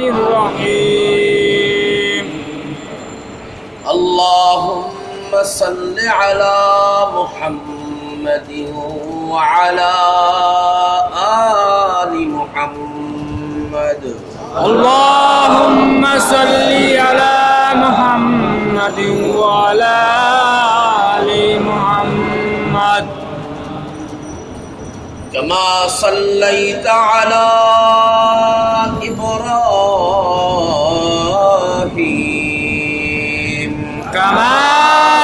الرحيم اللهم صل على محمد وعلى آل محمد اللهم صل على محمد وعلى آل محمد كما صليت على إبراهيم كما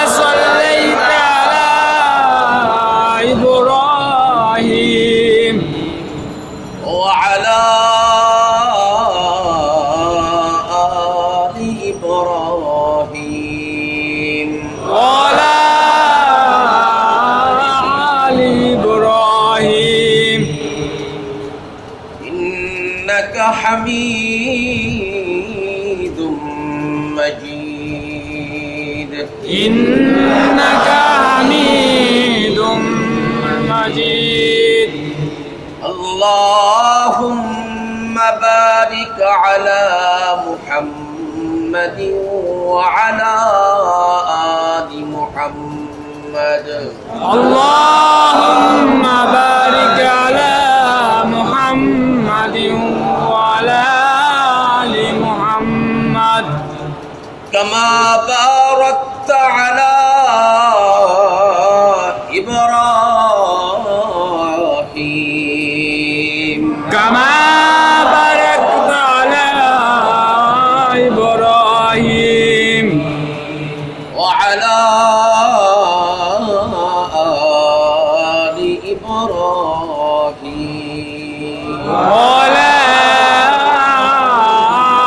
صليت على إبراهيم وعلى آل إبراهيم وعلى آل إبراهيم إنك حميد مجيد إنك حميد مجيد اللهم بارك على محمد وعلى آل محمد اللهم بارك على محمد وعلى آل محمد كما باركت على إبراهيم كما باركت على إبراهيم وعلى آل إبراهيم وعلى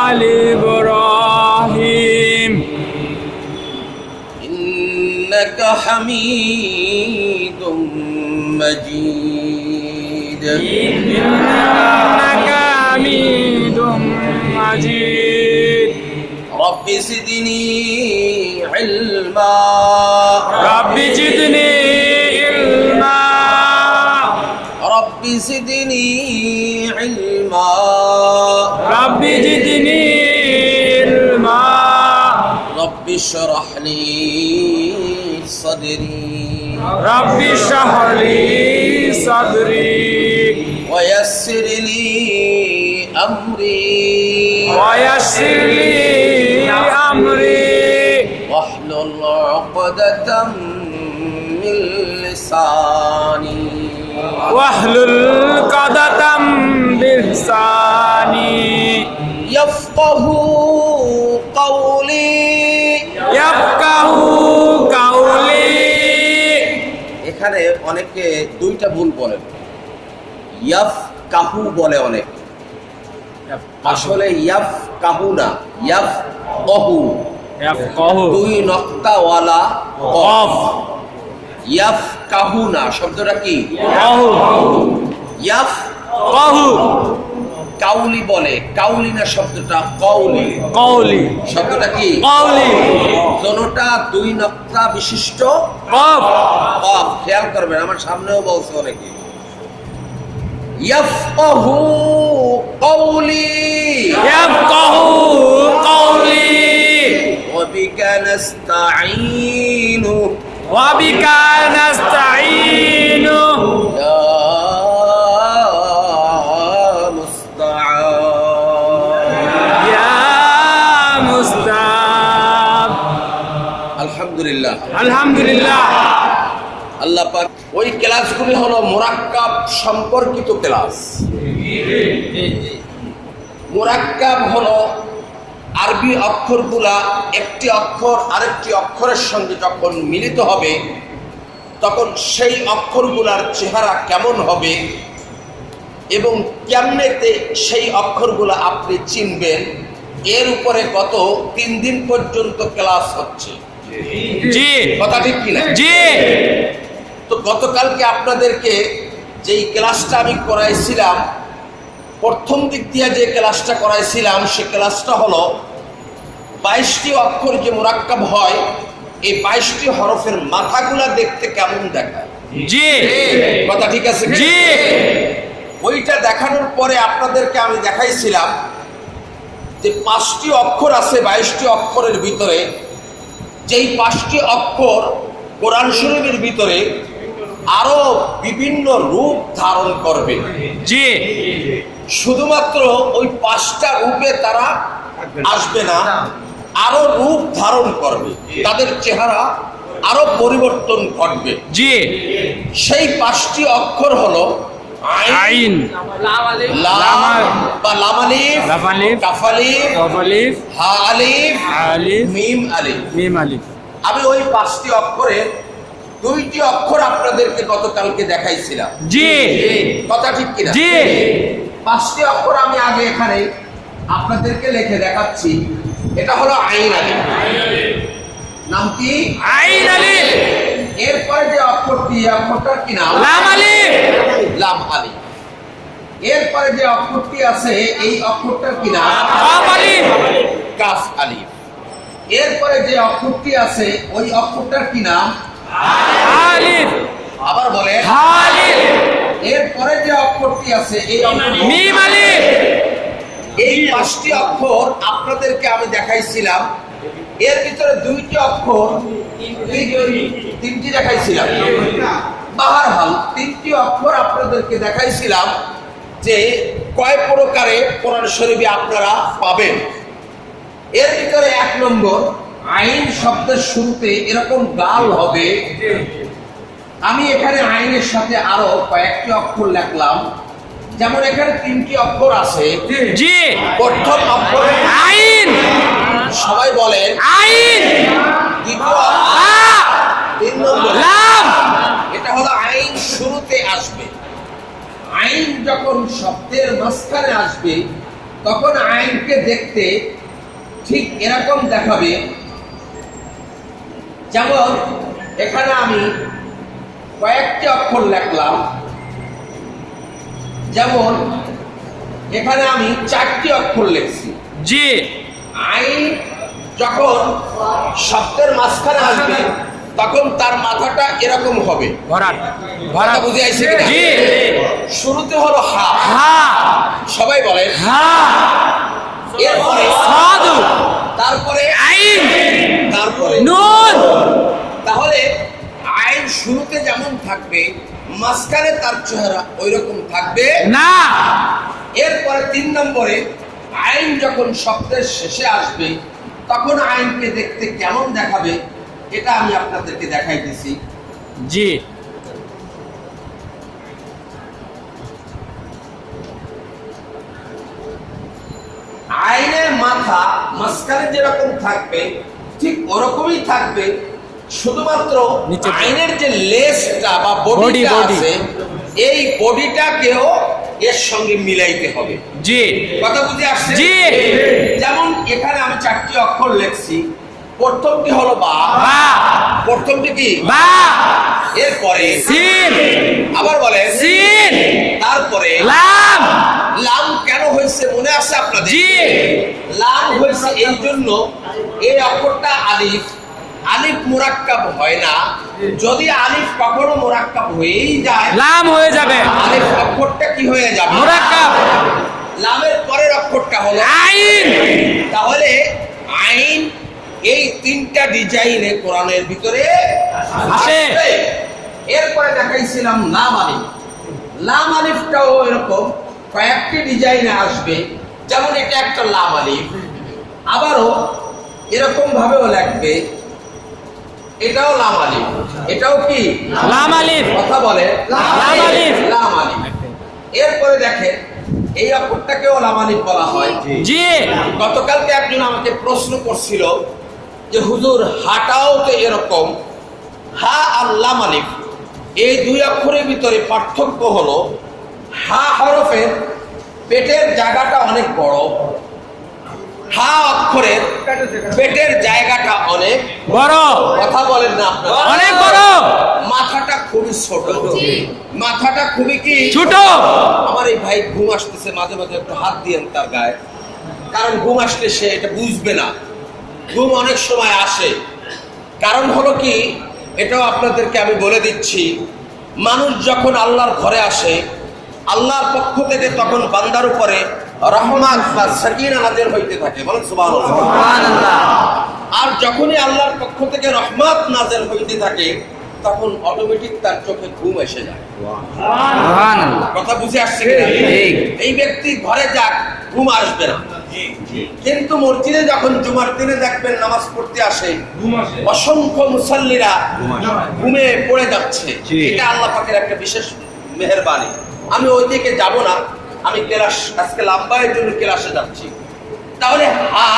آل إبراهيم إنك حميد مجيد إنك حميد مجيد رب زدني علما رب زدني علما رب زدني علما رب زدني علما رب اشرح لي صدري رب اشرح لي صدري ويسر لي أمري ويسر لي أمري واحلل عقدة من لساني واحلل عقدة بلساني يفقه قولي يفقه قولي এখানে অনেকে দুইটা ভুল বলেন, ইয়াফ কাহু বলে অনেক, আসলে ইয়াফ কাহু না, ইয়াফ কহু, يفقه দুই নক্তাওয়ালা কফ। ইয়াফ কাহু না শব্দটা কি? ইয়াফ قهو কাউলি বলে, কাউলি না শব্দটা কৌলি। قولي শব্দটা কি? قولي দোনোটা দুই নক্তা বিশিষ্ট قف কফ। খেয়াল করবেন, আমার সামনেও বলছে অনেকে। ইয়াফকাহু কওলি يفقه قولي وبك نستعين وبك نستعين يا مستعان يا مستعان আলহামদুলিল্লাহ। الحمد لله আল্লাহ পাক ওই ক্লাসগুলি হলো মুরাক্কাব সম্পর্কিত ক্লাস। মুরাক্কাব হলো আরবি অক্ষরগুলা একটি অক্ষর আরেকটি অক্ষরের সঙ্গে যখন মিলিত হবে তখন সেই অক্ষরগুলার চেহারা কেমন হবে এবং কেমনেতে সেই অক্ষরগুলা আপনি চিনবেন, এর উপরে গত 3 দিন পর্যন্ত ক্লাস হচ্ছে। জি কথা ঠিক কিনা? জি তো গতকালকে আপনাদেরকে যেই ক্লাসটা আমি করাইছিলাম, প্রথম দিক দিয়ে যে ক্লাসটা করাইছিলাম, সে ক্লাসটা হলো 22টি অক্ষর যে মুরাক্কাব হয়, এই 22টি হরফের মাথাগুলা দেখতে কেমন দেখায়। জি কথা ঠিক আছে? জি ওইটা দেখানোর পরে আপনাদেরকে আমি দেখাইছিলাম যে 5টি অক্ষর আছে 22টি অক্ষরের ভিতরে, যেই 5টি অক্ষর কোরআন শরীফের ভিতরে আরো বিভিন্ন রূপ ধারণ করবে। জি শুধুমাত্র ওই 5টা রূপে তারা আসবে না, আরো রূপ ধারণ করবে, তাদের চেহারা আরো পরিবর্তন ঘটবে। জি সেই 5টি অক্ষর হলো আইন, লাম বা লাম আলিফ, লাম আলিফ, কাফ আলিফ, কফ আলিফ, হা আলিফ, আলিফ, মিম আলিফ। মিম আলিফ। আমি ওই 5টি অক্ষরের 2টি অক্ষর আপনাদেরকে গতকালকে দেখাইছিলাম। জি কথা ঠিক কিনা? জি 5টি অক্ষর আমি আগে এখানে আপনাদেরকে লিখে দেখাচ্ছি। এটা হলো আইন আলিফ। নাম কি? আইন আলিফ। এরপরে যে অক্ষরটি, অক্ষরটার কি নাম? লাম আলিফ। লাম আলিফ। এরপরে যে অক্ষরটি আছে এই অক্ষরটার কি নাম? কফ আলিফ। কাফ আলিফ। এরপরে যে অক্ষরটি আছে ওই অক্ষরটার কি নাম? আলিফ। আবার বলেন। আলিফ। এরপরে যে অক্ষরটি আছে এই অক্ষরটি মিম আলিফ। এই 5টি অক্ষর আপনাদেরকে আমি দেখাইছিলাম। এর ভিতরে 2টি অক্ষর, 3টি দেখাইছিলাম। বাহারহাল 3টি অক্ষর আপনাদেরকে দেখাইছিলাম যে কয় প্রকারে কোরআন শরীফে আপনারা পাবেন। এর ভিতরে 1 নম্বর, আইন শব্দের শুরুতে এরকম গাল হবে। আমি এখানে আইনের সাথে আরো কয়েকটি অক্ষর লিখলাম। যেমন এখানে 3টি অক্ষর আছে। জি প্রথম অক্ষর আইন, সবাই বলেন আইন। দ্বিতীয় অক্ষর, লা, 3 নম্বর লাম। এটা হলো আইন শুরুতে আসবে। আইন যখন শব্দের মাঝখানে আসবে তখন আইনকে দেখতে ঠিক এরকম দেখাবে। যেমন এখানে আমি কয়েকটি অক্ষর লিখলাম। যেমন এখানে আমি 4টি অক্ষর লিখছি। জি আইন যখন শব্দের মাঝখানে আসবে তখন তার মাথাটা এরকম হবে। ভরাট, কথা ভরাট। বুঝে আসছে কিনা? জি শুরুতে হলো হা, হা, সবাই বলেন। হা, এরপরে সাদু, তারপরে আইন, তারপরে নুন। তাহলে আইন শুরুতে যেমন থাকবে মাঝখানে তার চেহারা ওইরকম থাকবে না। এরপরে 3 নম্বরে আইন যখন শব্দের শেষে আসবে তখন আইনকে দেখতে কেমন দেখাবে এটা আমি আপনাদেরকে দেখাইতেছি। জি আইনের মাথা মাঝখানে যেরকম থাকবে ঠিক ওরকমই থাকবে, শুধুমাত্র নিচে। আইনের যে লেজটা বা বডিটা বডি। আছে এই বডিটাকেও এর সঙ্গে মিলাইতে হবে। জি কথা বুঝে আসছে? জি। যেমন এখানে আমি 4টি অক্ষর লিখছি। প্রথমটি হলো বা। বা, প্রথমটি কি? বা, এরপরে সিন, আবার বলেন। সিন, তারপরে লাম। লাম কেন হয়েছে মনে আছে আপনাদের? জি লাম হয়েছে এই জন্য, এই অক্ষরটা আলিফ, আলিফ মুরাক্কাব হয় না। যদি আলিফ কখনো মুরাক্কাব হয়েই যায় লাম হয়ে যাবে, আলিফ অক্ষরটা কি হয়ে যাবে? মুরাক্কাব। লামের পরের অক্ষরটা হলো আইন। তাহলে আইন এই 3টা ডিজাইনে কোরআনের ভিতরে আসে। আসবে। এরপরে দেখাইছিলাম লাম আলিফ। লাম আলিফটাও এরকম কয়েকটি ডিজাইনে আসবে। যেমন এটা একটা লাম আলিফ, আবারও এরকম ভাবেও লাগবে। এটাও লাম আলিফ, এটাও কি লাম আলিফ। কথা বলে? লাম আলিফ। লাম আলিফ। এরপরে দেখেন এই অক্ষরটাকেও লাম আলিফ বলা হয়। জি গতকালকে একজন আমাকে প্রশ্ন করছিল যে হুজুর হাটাও তো এরকম, হা আর লাম আলিফ এই 2 অক্ষরের ভিতরে পার্থক্য হলো হা হরফের পেটের জায়গাটা অনেক বড়, হা অক্ষরের পেটের জায়গাটা অনেক বড়। কথা বলেন না আপনারা? অনেক বড়। মাথাটা খুবই ছোট, মাথাটা খুবই কি ছোট। আমার এই ভাই ঘুম আসতেছে, মাঝে মাঝে একটু হাত দিয়েন তার গায়ে, কারণ ঘুম আসলে সে এটা বুঝবে না। ঘুম অনেক সময় আসে, কারণ হলো কি এটাও আপনাদেরকে আমি বলে দিচ্ছি। মানুষ যখন আল্লাহর ঘরে আসে আল্লাহর পক্ষ থেকে তখন বান্দার উপরে রহমত বা সাকিনা নাযিল হইতে থাকে, বলেন সুবহানাল্লাহ। সুবহানাল্লাহ। আর যখনই আল্লাহর পক্ষ থেকে রহমত নাযিল হইতে থাকে তখন অটোমেটিক তার চোখে ঘুম এসে যায়। সুবহানাল্লাহ। কথা বুঝে আসছে কিনা? ঠিক। এই ব্যক্তি ঘরে যাক, ঘুম আসবে না, কিন্তু মসজিদে যখন জুমার দিনে দেখবেন নামাজ পড়তে আসে, অসংখ্য মুসাল্লিরা ঘুমে পড়ে যাচ্ছে। এটা আল্লাহ পাকের একটা বিশেষ মেহেরবানি। আমি ওই দিকে যাব না, আমি ক্লাস আজকে লম্বায়ের জন্য ক্লাসে যাচ্ছি। তাহলে হা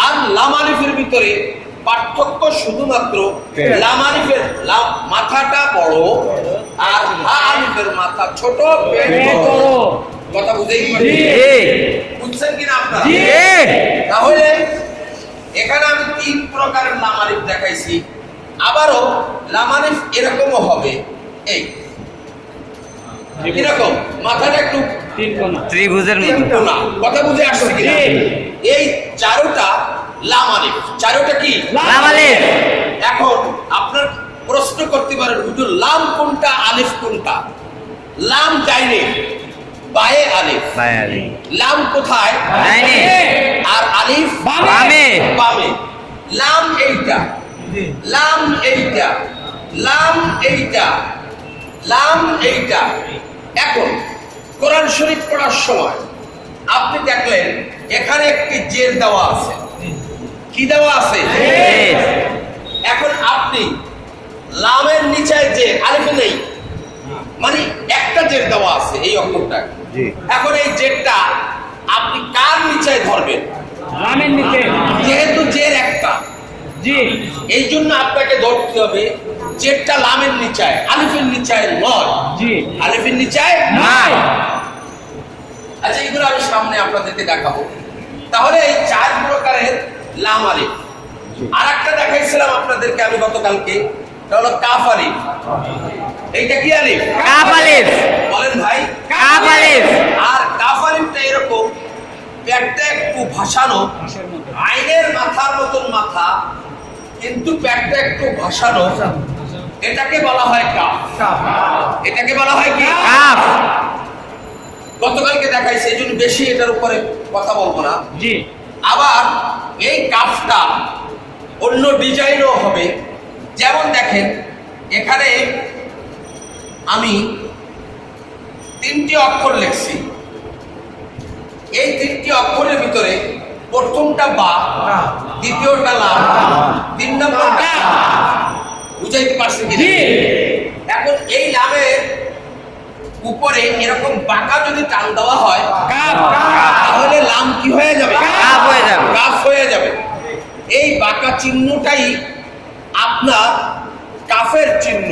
আর লাম আলিফের ভিতরে পার্থক্য শুধুমাত্র লাম আলিফের মাথাটা বড় আর হা আলিফের মাথা ছোট, পেট বড়। কথা বুঝেই বুঝছেন কিনা আপনারা? তাহলে এখানে আমি 3 প্রকারের লাম আলিফ দেখাইছি। আবারও লাম আলিফ এরকমও হবে, এই এরকম মাথাটা একটু ত্রিভুজের মতো। 3 কোণা। কথা বুঝে আসছে কিনা? এই চারোটা লাম আলিফ। চারোটা কি? লাম আলিফ। এখন আপনার প্রশ্ন করতে পারেন, হুজুর লাম কোনটা, আলিফ কোনটা? লাম ডাইনে, বায়ে আলিফ। লাম কোথায়? ডাইনে। আর আলিফ বামে। বামে। লাম এইটা, লাম এইটা, লাম এইটা, লাম এইটা। এখন কোরআন শরীফ পড়ার সময় আপনি দেখলেন এখানে একটি জের দেওয়া আছে। কি দেওয়া আছে? এখন আপনি লামের নিচে যে আলিফ নেই, মানে একটা জের দেওয়া আছে এই অক্ষরটা। এখন এই জেরটা আপনি কার নিচে ধরবেন? লামের নিচে। যেহেতু জের একটা, জি, এই জন্য আপনাকে ধরতে হবে জেরটা লামের নিচে, আলিফের নিচে নয়। জি, আলিফের নিচে নাই। আচ্ছা, এগুলো আমি সামনে আপনাদেরকে দেখাবো। তাহলে এই 4 প্রকারের লাম আলিফ। আর একটা দেখাইছিলাম আপনাদেরকে আমি গতকালকে, এটা হলো কাফ আলিফ। এইটা কি আলিফ? কাফ আলিফ। বলেন ভাই। কাফ আলিফ। আর কাফ আলিফটা এরকম, পেটটা একটু ভাসানো, আইনের মাথার মতন মাথা, কিন্তু পেটটা একটু ভাসানো, এটাকে বলা হয় কাফ। এটাকে বলা হয় কি? কাফ। গতকালকে দেখাইছে, এই জন্য বেশি এটার উপরে কথা বলবো না। জি। আবার এই কাফটা অন্য ডিজাইনও হবে। যেমন দেখেন এখানে আমি 3টি অক্ষর লিখছি। এই 3টি অক্ষরের ভিতরে প্রথমটা বা, দ্বিতীয়টা লাম, 3 নম্বরটা বুঝাইতে পারছি কি? এখন এই লামের উপরে এরকম বাঁকা যদি টান দেওয়া হয় তাহলে লাম কি হয়ে যাবে? কাফ হয়ে যাবে। কাফ হয়ে যাবে। এই বাঁকা চিহ্নটাই আপনার কাফের চিহ্ন।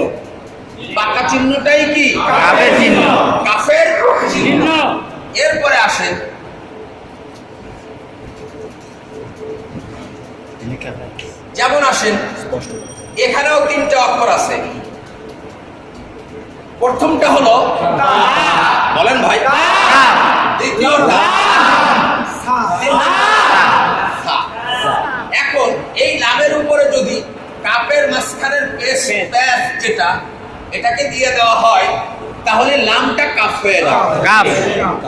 বাঁকা চিহ্নটাই কি? কাফের চিহ্ন। কাফের চিহ্ন। এরপরে আসেন যেমন আসেন এখানেও 3টা অক্ষর আছে। প্রথমটা হলো, বলেন ভাই, দ্বিতীয়টা সা। এখন এই লামের উপরে যদি কাপের মাঝখানের পেশ যেটা, এটাকে দিয়ে দেওয়া হয় তাহলে লামটা কাফ হয়ে যাবে। কাফ।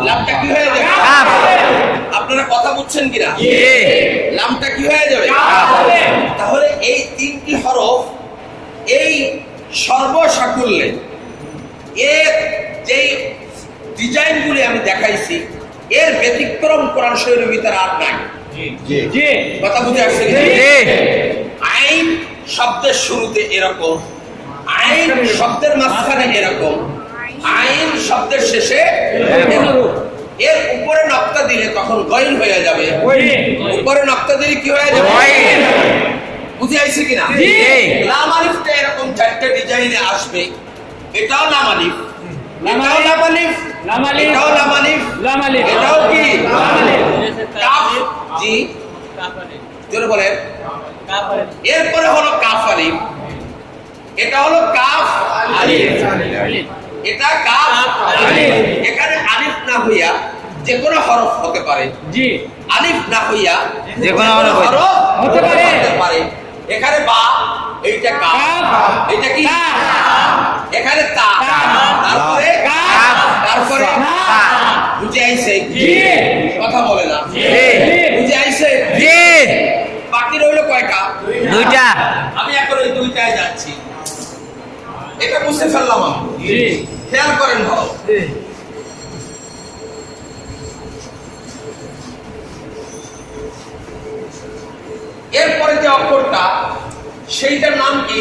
লামটা কি হয়ে যাবে? কাফ। আপনারা কথা বুঝছেন কিনা? লামটা কি হয়ে যাবে? তাহলে এই 3টি হরফ এই সর্বসাকুল্যে এর যেই ডিজাইনগুলি আমি দেখাইছি, এর ব্যতিক্রম কোরআন শরীফের ভিতরে আর নাই। জি। কথা বুঝে আসছে? আইন শব্দের শুরুতে এরকম, আইন শব্দের মাঝখানে এরকম, আইন শব্দের শেষে এরকম। এর উপরে নক্তা দিলে তখন গইন হয়ে যাবে। উপরে নক্তা দিলে কি হয়ে যাবে? বুঝে আসছে কিনা? লাম আলিফটা এরকম 4টে ডিজাইনে আসবে। এটাও লাম আলিফ, এটাও লাম আলিফ, এটাও লাম আলিফ, এটাও কি কাফ। জি, জোরে বলেন। এরপরে হলো কাফ আলিফ, এটা হলো কাফ আলিফ, এটা কাফ আলিফ। এখানে আলিফ না হইয়া যে কোনো হরফ হতে পারে। জি। আলিফ না হইয়া যে কোনো হরফ হতে পারে। এখানে বা, এইটা কাফ, এটা কি? এখানে তা, তারপরে তারপরে বুঝে আইছে? কথা বলে না, বুঝে আইছে? বাকি রইল কয়টা? দুইটা। আমি এখন ওই দুইটায় যাচ্ছি। এটা বুঝতে ফেললাম আমি। খেয়াল করেন ভালো। এরপরে যে অক্ষরটা, সেইটার নাম কি?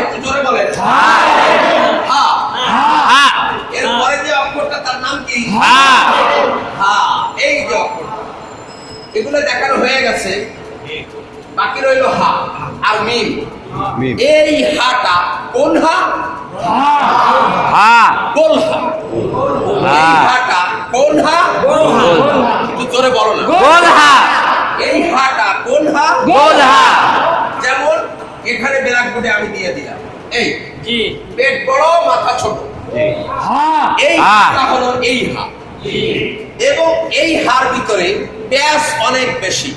একটু জোরে বলেন। হা। এরপরে যে অক্ষরটা, তার নাম কি? হা। এই যে অক্ষরটা, এগুলো দেখানো হয়ে গেছে। বাকি রইল হা আর মিম। এই হাটা কোন হা? গোল হা। এই হাটা কোন হা? একটু জোরে বলো না। গোল হা। এই হাটা কোন হা? গোল হা। যেমন এখানে ব্ল্যাকবোর্ডে আমি দিয়ে দিলাম, এই পেট বড় মাথা ছোট, এই হাটা হলো এই হা। এবং এই হার ভিতরে ব্যাস অনেক বেশি।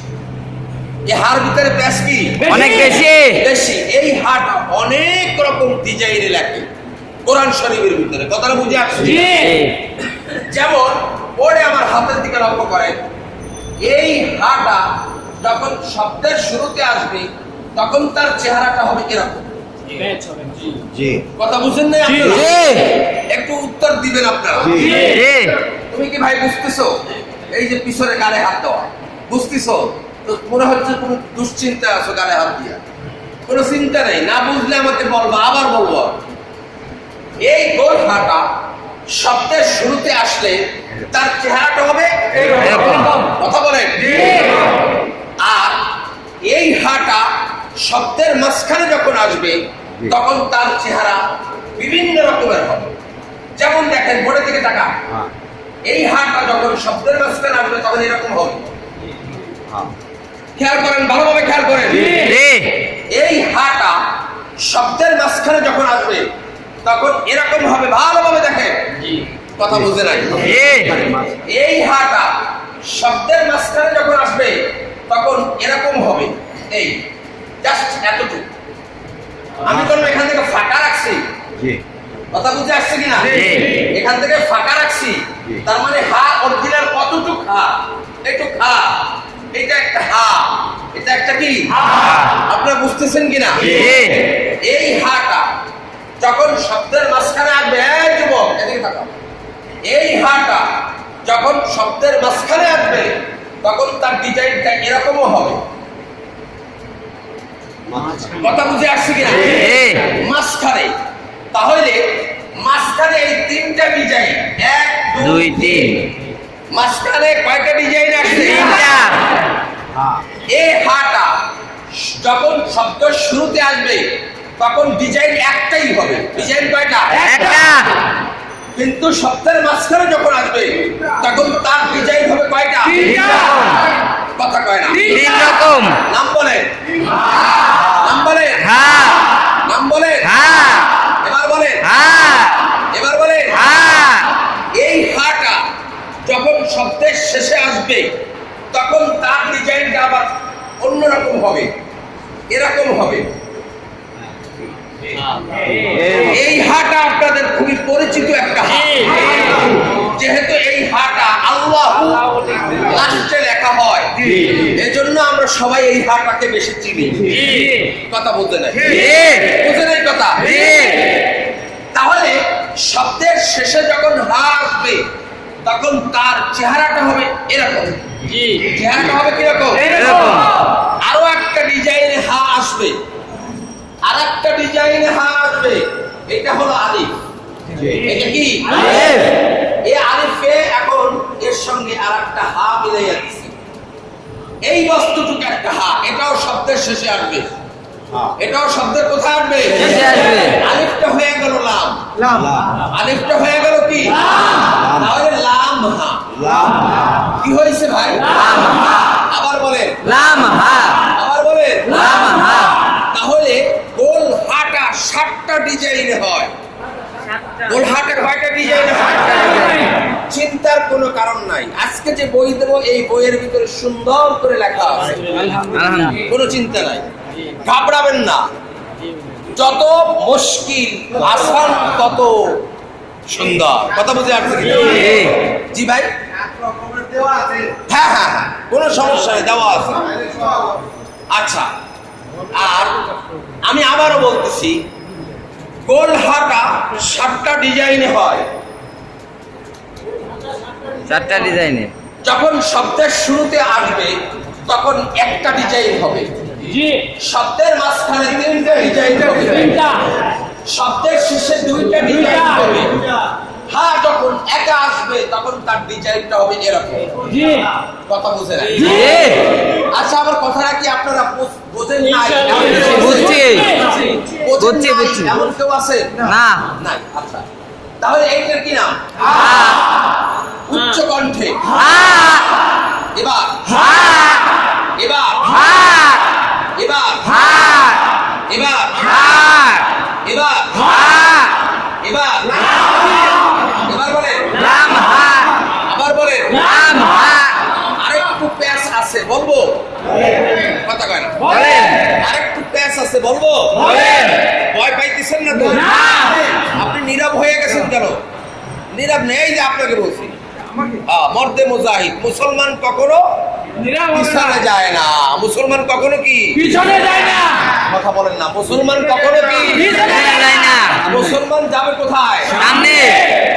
এই হার ভিতরে ব্যাস কি? অনেক বেশি। বেশি। এই হাটা অনেক রকম ডিজাইনে লেখে কোরআন শরীফের ভিতরে। কথাটা বুঝে আসছে? যেমন পড়ে আমার হাতের দিকে লক্ষ্য করেন, এই হাটা যখন শব্দের শুরুতে আসবে তখন তার চেহারাটা হবে এরকম। কথা বুঝেন না? একটু উত্তর দিবেন আপনারা। তুমি কি ভাই বুঝতেছো? এই যে পিছনে গালে হাত দেওয়া, বুঝতেছো? তো মনে হচ্ছে কোনো দুশ্চিন্তা আছো গালে হাত দিয়া। কোনো চিন্তা নেই, না বুঝলে আমাকে বলবো, আবার বলবো। এই গোল হাটা শব্দের শুরুতে আসলে তার চেহারাটা হবে এরকম। কথা বলেন। আর এই হাটা শব্দের মাঝখানে যখন আসবে তখন তার চেহারা বিভিন্ন রকমের হবে। যেমন দেখেন, বোর্ডের দিকে তাকা। এই হাটা যখন শব্দের মাঝখানে আসবে তখন এরকম হবে। খেয়াল করেন, ভালোভাবে খেয়াল করেন। এই হাটা শব্দের মাঝখানে যখন আসবে তখন এরকম হবে। ভালোভাবে দেখেন, কথা বুঝে নাই? এই হাটা শব্দের মাঝখানে যখন আসবে তখন এরকম হবে। এই জাস্ট এতটুকু। আমি তো এখান থেকে ফাঁকা রাখছি। কথা বুঝে আসছে কিনা? এখান থেকে ফাঁকা রাখছি, তার মানে হা অরিজিনাল কতটুকু? হা একটু হা। এটা একটা হা, এটা একটা কি? আপনারা বুঝতেছেন কিনা? এই হাটা যখন শব্দের মাঝখানে আসবে, যুবক এদিকে তাকাও, এই হাটা যখন শব্দের মাঝখানে আসবে তখন তার ডিজাইনটা এরকমও হবে। কথা বুঝে আসছে কিনা? মাঝখানে। তাহলে মাঝখানে এই তিনটা ডিজাইন, 1 2 3, মাঝখানে কয়টা ডিজাইন আসছে? তিনটা। এই হাটা যখন শব্দ শুরুতে আসবে তখন ডিজাইন একটাই হবে। ডিজাইন কয়টা? একটা। কিন্তু শব্দের মাঝখানে যখন আসবে তখন তার ডিজাইন হবে কয়টা? তিনটা। কথা কয় না? তিন রকম। নাম বলেন, নাম বলেন। হ্যাঁ। নাম বলেন। হ্যাঁ। এবার বলেন। হ্যাঁ। এবার বলেন। হ্যাঁ। এই হাটা যখন শব্দের শেষে আসবে তখন তার ডিজাইনটা আবার অন্যরকম হবে, এরকম হবে। এই হাটা আপনাদের খুবই পরিচিত একটা হা। যেহেতু এই হাটা আল্লাহু লাস্টে লেখা হয়, এজন্য আমরা সবাই এই হাটাকে বেশি চিনি। কথা বলতে নাই? বুঝে নাই কথা? তাহলে শব্দের শেষে যখন হা আসবে তখন তার চেহারাটা হবে এরকম। চেহারাটা হবে কিরকম? আরো একটা ডিজাইনে হা আসবে, আর একটা ডিজাইনে হা আসবে। এটা হলো আলিফ। এটা কি? এই আলিফে এখন এর সঙ্গে আর একটা হা মিলে যাচ্ছে। এই বস্তুটুকু একটা হা, এটাও শব্দের শেষে আসবে। এটাও শব্দের কোথায় আসবে? শেষে আসবে। আলিফটা হয়ে গেল লাম। আলিফটা হয়ে গেল কি? তাহলে লাম হা। কি হয়েছে ভাই? আবার বলেন। লাম হা। আবার বলেন। লাম হা। তাহলে গোল হাটা 7টা ডিজাইনে হয়। গোল হাটা কয়টা ডিজাইনে হয়? চিন্তার কোনো কারণ নাই। আজকে যে বই দেবো এই বইয়ের ভিতরে সুন্দর করে লেখা আছে, কোনো চিন্তা নাই, ঘাবড়াবেন না। যত মুশকিল আসান তত সুন্দর। কথা বুঝে আসছে কি? জি ভাই, হ্যাঁ হ্যাঁ হ্যাঁ, কোনো সমস্যা নেই, দেওয়া আছে। আচ্ছা, আর আমি আবারও বলতেছি, গোল হাটা 7টা ডিজাইনে হয়। 4টা ডিজাইনে। যখন শব্দের শুরুতে আসবে তখন একটা ডিজাইন হবে, শব্দের মাঝখানে 3টা ডিজাইন হবে, শব্দের শেষে 2টা ডিজাইন হবে। হ্যাঁ, যখন একা আসবে তখন তার ডিজাইনটা হবে এরকম। কথা বুঝে না? আচ্ছা, আমার কথাটা কি আপনারা বোঝেন নাই? বুঝছি বুঝছি নাই? বুঝছি। এমন কেউ আছে? না নাই। আচ্ছা, তাহলে এইটার কি নাম? উচ্চ কণ্ঠে। এবার এবার এবার এবার এবার এবার এবার বলেন, আবার বলেন। আরেকটু প্যাচ আছে, বলবো? কথা কয় না। আরেকটু প্যাচ আছে, বলবো? ভয় পাইতেছেন না তো? আপনি নীরব হয়ে গেছেন কেন? নীরব নেই, যে আপনাকে বলছি, মর্দে মুজাহিদ, মুসলমান কখনো পিছনে যায় না। মুসলমান কখনো কি পিছনে যায় না? কথা বলেন না। মুসলমান কখনো কি পিছনে যায় না। মুসলমান যাবে কোথায়? সামনে।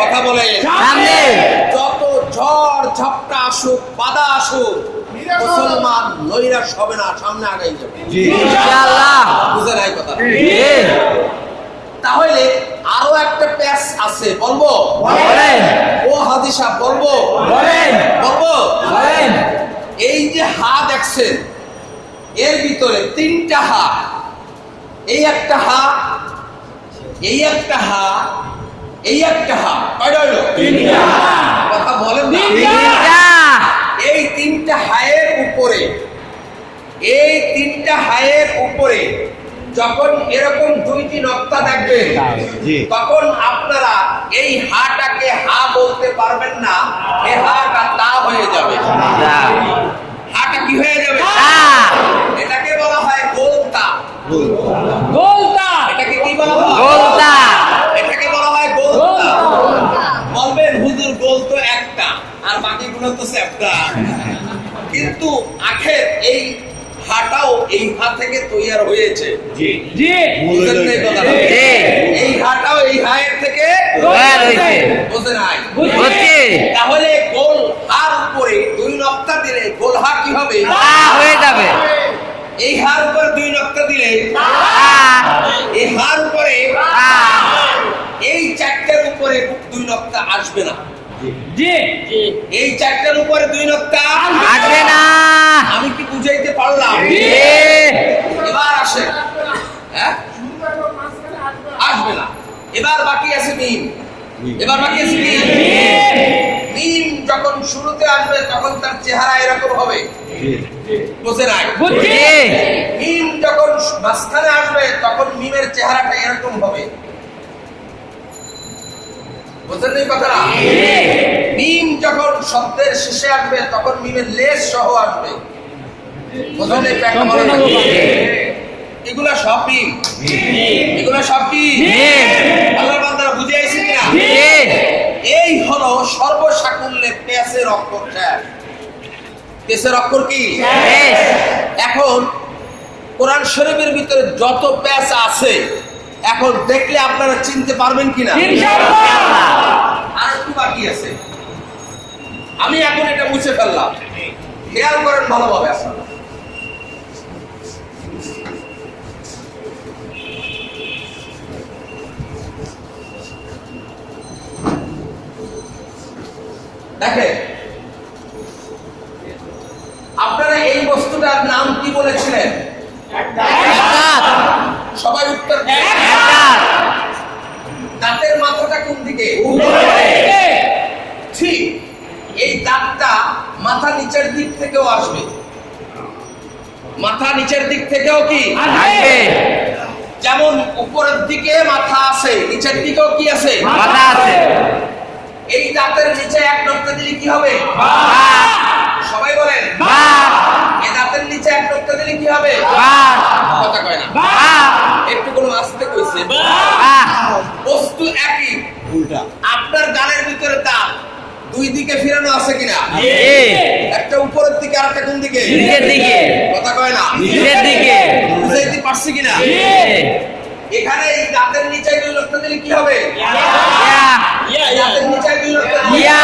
কথা বলে সামনে। যত ঝড় ঝাপটা আসুক, বাধা আসুক, মুসলমান নৈরাশ হবে না, সামনে আগাই যাবে। ইনশাআল্লাহ। বুঝে নাই কথা? জি। তাহলে আরো একটা প্যাচ আছে, বলবো? বলেন ও হাদিসা, বলবো? বলেন বলবো? বলেন। এই যে হা দেখছেন, এর ভিতরে 3টা হা। এই একটা হা, এই একটা হা, এই একটা হা। কয়টা হলো? 3টা। কথা বলেন না। তিনটা। এই 3টা হায়ের উপরে, এই 3টা হায়ের উপরে যখন এরকম 2টি নক্তা দেখবেন, তখন আপনারা এই হাটাকে হা বলতে পারবেন না, এই হাটা তা হয়ে যাবে। হাটা কি হয়ে যাবে? এটাকে বলা হয় গোলতা। গোলতা। এটাকে কি বলা হয়? গোলতা। এটাকে বলা হয় গোলতা। বলবেন হুজুর, গোল তো একটা, আর বাকিগুলো তো চ্যাপ্টা। কিন্তু আখের এই হাটাও এই হা থেকে তৈরি হয়েছে। জি। বুঝেন নাই কথাটা? জি। এই হাটাও এই হায়ের থেকে তৈরি হয়েছে। বুঝে নাই? বুঝছি। তাহলে গোল হার উপরে 2 নক্তা দিলে গোল হা কি হবে? হয়ে যাবে। এই হার উপরে 2 নক্তা দিলে, এই হার উপরে, এই 4টার উপরে 2 নক্তা আসবে না। জি। এই 4টার উপরে 2 নক্তা আসবে না। আমি কি বুঝাইতে পারলাম? জি। এবার আসে, হ্যাঁ, আসবে না। এবার বাকি আছে মিম। এবার বাকি আছে মিম। মিম যখন শুরুতে আসবে তখন তার চেহারা এরকম হবে। বুঝে নাই? জি। মিম যখন মাঝখানে আসবে তখন মিমের চেহারাটা এরকম হবে। বুঝেন নাই কথাটা? মিম যখন শব্দের শেষে আসবে তখন মিমের লেজ সহ আসবে। বুঝেন নাই? এগুলা সব মিম। এগুলা সব কি? আল্লাহর বান্দারা বুঝে আইছেন কিনা? এই হলো সর্বসাকুল্যে পেঁচের অক্ষর। পেঁচের অক্ষর কি? এখন কোরআন শরীফের ভিতরে যত পেঁচ আছে, এখন দেখলে আপনারা চিনতে পারবেন কিনা? আর একটু বাকি আছে। আমি এখন এটা মুছে ফেললাম, খেয়াল করেন ভালোভাবে আপনারা। দেখেন, আপনারা এই বস্তুটার নাম কি বলেছিলেন? সবাই উত্তর দেন। দাঁতের মাথাটা কোন দিকে? ঠিক, এই দাঁতটা মাথা নিচের দিক থেকেও আসবে। মাথা নিচের দিক থেকেও কি আসবে? যেমন উপরের দিকে মাথা আছে, নিচের দিকেও কি আছে? মাথা আছে। এই দাঁতের নিচে 1 নক্তা দিলে কি হবে? সবাই বলেন। এই দাঁতের নিচে 1 নক্তা দিলে কি হবে? কথা কয় না। একটু কোনো আস্তে আহ, বস্তু একই, আপনার গালের ভিতরে দাঁত দুই দিকে ফিরানো আছে কিনা? জি। একটা উপরের দিকে আর একটা কোন দিকে? নিচের দিকে। কথা কয় না। নিচের দিকে। বুঝাইতে পারছি কিনা? জি। এখানে এই দাঁতের নিচে দুই লক্ষ দিলে কি হবে? ইয়া, এই দাঁতের নিচে দুই লক্ষ দিলে ইয়া,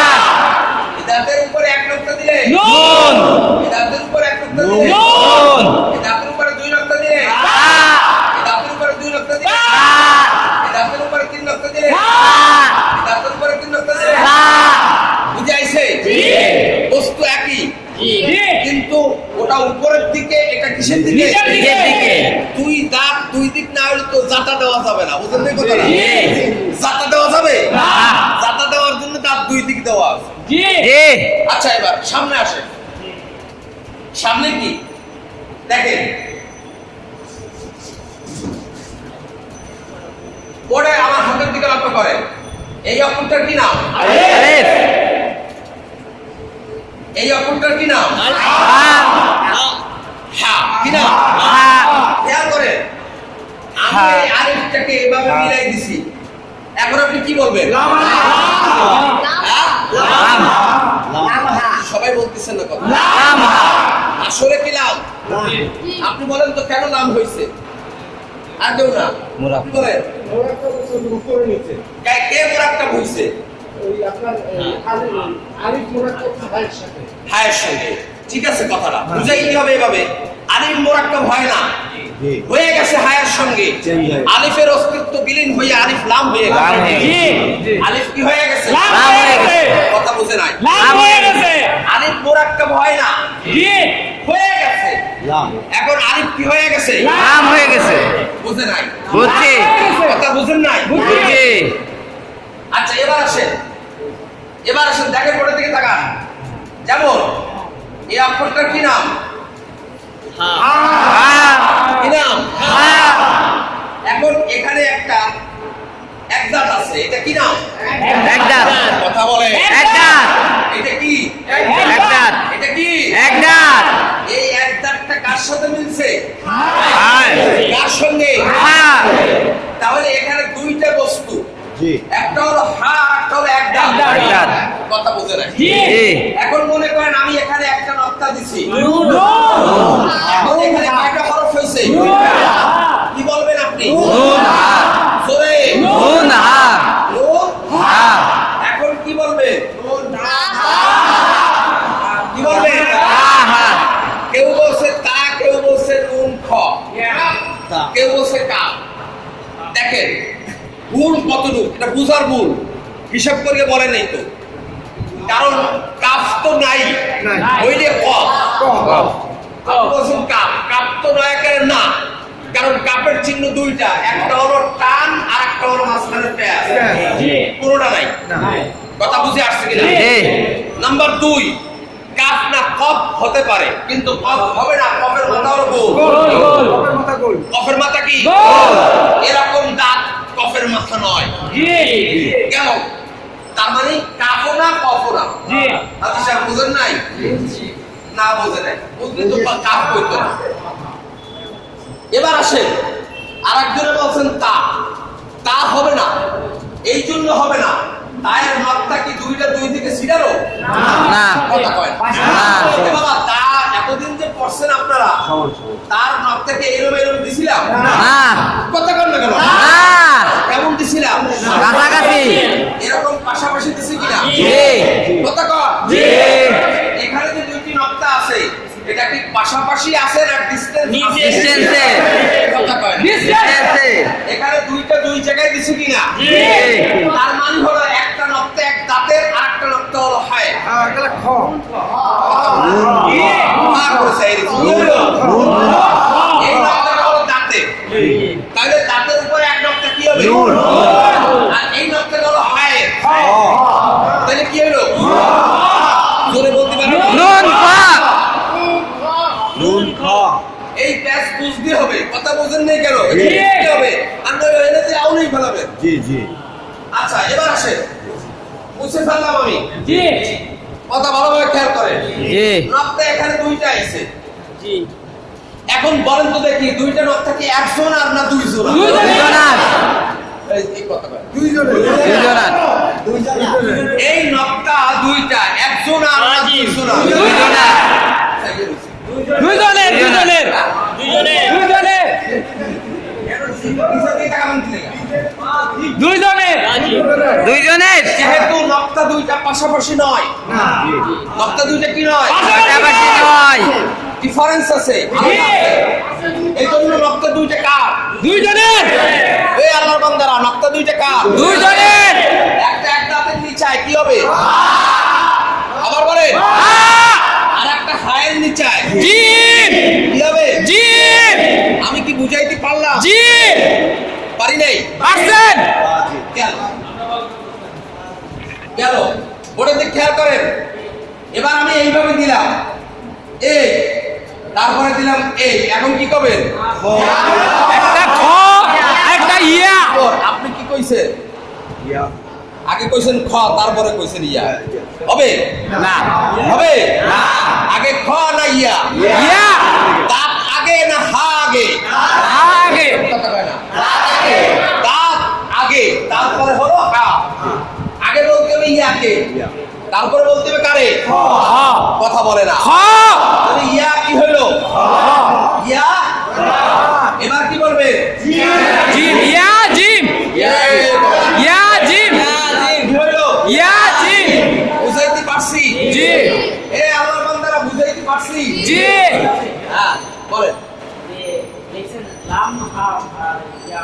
এই দাঁতের উপরে এক লক্ষ দিলে নুন, এই দাঁতের উপরে এক লক্ষ দিলে নুন, এই দাঁতের উপরে দুই লক্ষ দিলে আ, এই দাঁতের উপরে দুই লক্ষ দিলে আ, এই দাঁতের উপরে তিন লক্ষ দিলে আ, এই দাঁতের উপরে তিন লক্ষ দিলে আ, বুঝে আইছে? বস্তু একই, জি কিন্তু ওটা উপরের দিকে, এটা কিসের দিকে? নিচের নিচের দিকে। দুই দাঁত দুই দিক না হলে তো জাতা দেওয়া যাবে না, বুঝলেন এই কথাটা? জি। জাতা দেওয়া যাবে? না। জাতা দেওয়ার জন্য দাঁত দুই দিক দেওয়া আছে। জি জি। আচ্ছা, এবার সামনে আসে। সামনে কি দেখেন, পরে আমার হাতের দিকে লক্ষ্য করেন। এই অক্ষরটার কি নাম? আলিফ, এই অক্ষরটার কি নাম? আ, হ্যাঁ, কি নাম? আ, খেয়াল করেন, আমি হ্যাঁ। এই আরেকটাকে এভাবে মিলাই দিছি। এখন আপনি কি বলবেন? হ্যাঁ? লাম, সবাই বলতেছেন না কথা। লাম, আসলে কি লাম? আপনি বলেন তো কেন লাম হয়েছে? আর কেউ না, মুরাক্কাব। আপনি বলেন কে মোরাক্কাব হয়েছে? হায়ের সঙ্গে। ঠিক আছে, কথাটা বুঝাই কি হবে? এভাবে আলিফ মোরাক্কাব হয় না, হয়ে গেছে হায়ের সঙ্গে। আলিফের অস্তিত্ব বিলীন হয়ে আলিফ লাম হয়ে লাম হয়ে গেছে। জি আলিফ কি হয়ে গেছে? লাম লাম হয়ে হয়ে গেছে কথা বুঝে নাই। লাম হয়ে গেছে আলিফ মোরাক্কাব হয় না, জি হয়ে গেছে। এখন আলিফ কি হয়ে গেছে? লাম হয়ে গেছে। বুঝে নাই। বুঝছি, কথা বুঝেন নাই। বুঝছি। আচ্ছা, এবার আসেন, দেখেন পরের দিকে তাকান। যেমন এই অক্ষরটার কি নাম? আ, কি নাম? আ, এখন এখানে একটা এক দাঁত আছে, এটা কি নাম? এক দাঁত, কথা বলে। এক দাঁত, এটা কি? এক দাঁত, এটা কি? এক দাঁত, এই এক দাঁতটা কার সাথে মিলছে? আয়, কার সঙ্গে? আ, তাহলে এখানে দুইটা বস্তু, একটা হলো হা, একটা হলো এক দাঁত। এক দাঁত। কথা বুঝে নাই। জি জি। এখন মনে করেন আমি এখানে একটা নক্তা দিছি, নুন এখন এখানে কয়টা হরফ হয়েছে? কি বলবেন আপনি? নুন, হা, জোরে। নুন, হা, নুন। হা, এখন কি বলবেন? কি বলবেন? হা, হা, কেউ বলছে তা, কেউ বলছে নুন খ, কেউ বলছে কা। দেখেন ভুল কতটুকু, এটা বুঝার ভুল, হিসাব করে বলে নেই তো, কারণ কাফ তো নাই, হইলে কফ। আপনি বলছেন কাপ, কাপ তো নয় একেবারে না, কারণ কাপের চিহ্ন দুইটা, একটা হলো টান আর একটা হলো মাঝখানে প্যাঁচ, জি কোনোটা নাই। কথা বুঝে আসছে কিনা? জি। নাম্বার 2, কাফ না কফ হতে পারে, কিন্তু কফ হবে না, কফের মাথা হলো গোল। গোল কফের মাথা কি? গোল। এরকম দাঁত কফের মাথা নয়। জি কেন? তার মানে কাফও না, কফও না। জি আপনি স্যার বুঝেন নাই? না বুঝে নাই, বুঝলি তো কাফ হইতো না। এবার আসেন, আরেকজনে বলছেন তা, তা হবে না, এই জন্য হবে না, তায়ের নকটা কি দুইটা দুই দিকে ছিড়ালো? না, কথা কয় না। এ বাবা, তা এতদিন যে পড়ছেন আপনারা, তার নকটাকে এরম এরম দিছিলাম? না, কথা কন না কেন? না, কেমন দিছিলাম? কাছাকাছি। এরকম পাশাপাশি দিছি কিনা? জি। কথা কন। জি। এখানে যে দুইটি নকটা আছে, এটা কি পাশাপাশি আছে না ডিসটেন্স? ডিস্টেন্সে। কথা কয় না। ডিস্টেন্সে। এখানে দুইটা দুই জায়গায় দিছি কিনা? জি। তার মানে হলো একটা নকটা এক দাঁতের, আর একটা নকটা হলো হায়। এই নকটাটা হলো দাঁতের, তাহলে দাঁতের উপরে এক নকটা কি হবে? আর এই নকটাটা হলো হায়, তাহলে কি হলো? জোরে বলতে পারবেন? নুন, খা, এই প্যাচ বুঝতে হবে, কথা বুঝেন নেই কেন? বুঝতে হবে, আর নয় এনে দিয়ে আউলেই ফেলাবেন। আচ্ছা, এবার আসেন, বুঝতে পারলাম আমি। জি কথা ভালোভাবে খেয়াল করেন। জি। নকটা এখানে দুইটা আইছে, জি এখন বলেন তো দেখি দুইটা নকটা কি একজন আর না দুইজন? দুইজনার। এই কথা বলেন। দুইজনার। এই নকটা দুইটা একজন আর না দুইজন? দুইজনার। দুইজনের দুইজনের দুইজনের দুইজনের দুইজনের। যেহেতু নকটা দুইটা পাশাপাশি নয়, নকটা দুইটা কি নয়, পাশাপাশি নয়। ডিফারেন্স আছে, আলাদা আছে। এই জন্য নকটা দুইটা কার? দুইজনের এই আল্লাহর বান্দারা, নকটা দুইটা কার? দুইজনের। একটা এক দাঁতের নিচায় কি হবে? আবার বলেন। আর একটা হায়ের নিচায় জিম। কি হবে? জিম। আমি কি বুঝাইতে পারলাম? জি। পারি নাই? পারছেন। গেল গেল বোর্ডের দিকে খেয়াল করেন। এবার আমি এইভাবে দিলাম এই, তারপরে দিলাম এই, এখন কি করবেন? একটা খ, একটা ইয়া। আপনি কি কইছেন? আগে কইছেন খ, তারপরে কইছেন ইয়া। হবে না। হবে আগে খ না ইয়া? ইয়া। দাঁত আগে না হা আগে? আগে। কথা কয় না। দাঁত আগে, তারপরে হলো হা। আগে বলতে হবে ইয়াকে, তারপরে বলতে হবে কারে? খ। কথা বলে না। খ। তাহলে ইয়া কি হলো? ইয়া। এবার কি বলবে? জিম। ইয়া জিম। ইয়া জিম। কি হলো? ইয়া জিম। বুঝাইতে পারছি? জি। এ আল্লাহর বান্দারা, বুঝাইতে পারছি? জি। হ্যাঁ বলেন। দেখছেন লাম হাম আর ইয়া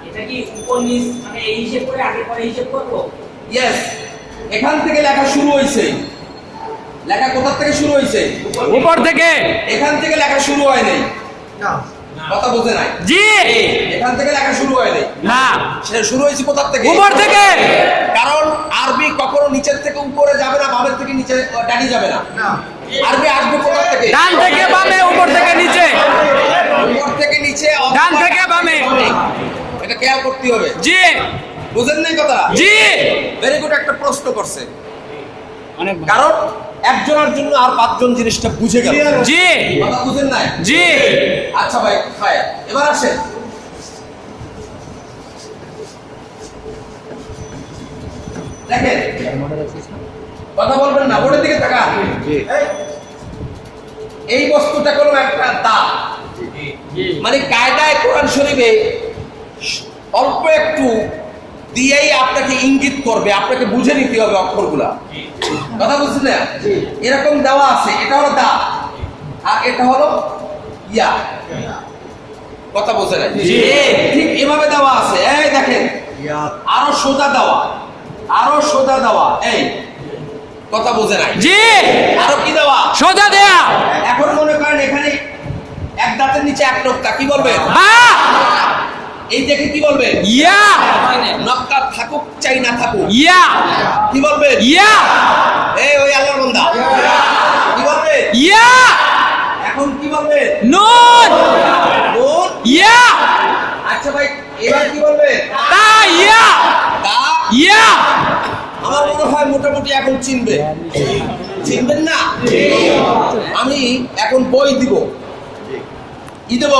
এটা কি উপনিস মানে এই হিসাব করে আগে পরে হিসাব করব? ইয়েস, এখান থেকে লেখা শুরু হয়েছে। লেখা কোথা থেকে শুরু হয়েছে? উপর থেকে। এখান থেকে লেখা শুরু হয় নাই। কথা বুঝে নাই? জি। এখান থেকে লেখা শুরু হয় নাই। না। সেটা শুরু হয়েছে কোথা থেকে? উপর থেকে। কারণ আরবি কখনো নিচের থেকে উপরে যাবে না, বামের থেকে নিচে ডানি যাবে না। আরবি আসবে কোথা থেকে? ডান থেকে বামে, উপর থেকে নিচে। উপর থেকে নিচে, ডান থেকে বামে। এটা খেয়াল করতে হবে। জি। বুঝেন নাই কথা? জি। ভেরি গুড, একটা প্রশ্ন করছে। অনেক কারণ একজনের জন্য আর পাঁচজন জিনিসটা বুঝে গেল। জি। কথা বুঝেন নাই? জি। আচ্ছা ভাই, ভাই এবার আসেন। দেখেন, কথা বলবেন না, বোর্ডের দিকে তাকান। এই বস্তুটা কোনো একটা দাঁত, মানে কায়দায় কোরআন শরীফে অল্প একটু দিয়েই আপনাকে ইঙ্গিত করবে, আপনাকে বুঝে নিতে হবে অক্ষরগুলা। কথা বুঝছেন না? এরকম দেওয়া আছে, এটা হলো দাঁত আর এটা হলো ইয়া। কথা বোঝে নাই? ঠিক এভাবে দেওয়া আছে। এই দেখেন, আরো সোজা দেওয়া, আরো সোজা দেওয়া। এই কথা বোঝে নাই? জি। আরো কি দেওয়া? সোজা দেয়া। এখন মনে করেন এখানে এক দাঁতের নিচে এক নক্তা, কি বলবেন? বা। এই দেখে কি বলবেন? ইয়া। নক্তা থাকুক চাই না থাকুক, ইয়া। কি বলবেন? ইয়া। এই ওই আল্লাহর বান্দা কি বলবেন? ইয়া। এখন কি বলবেন? নুন। নুন। ইয়া। আচ্ছা ভাই, এবার কি বলবেন? তা। ইয়া। তা। ইয়া। আমার মনে হয় মোটামুটি এখন চিনবে। চিনবেন না? আমি এখন বই দিব। কি দেব?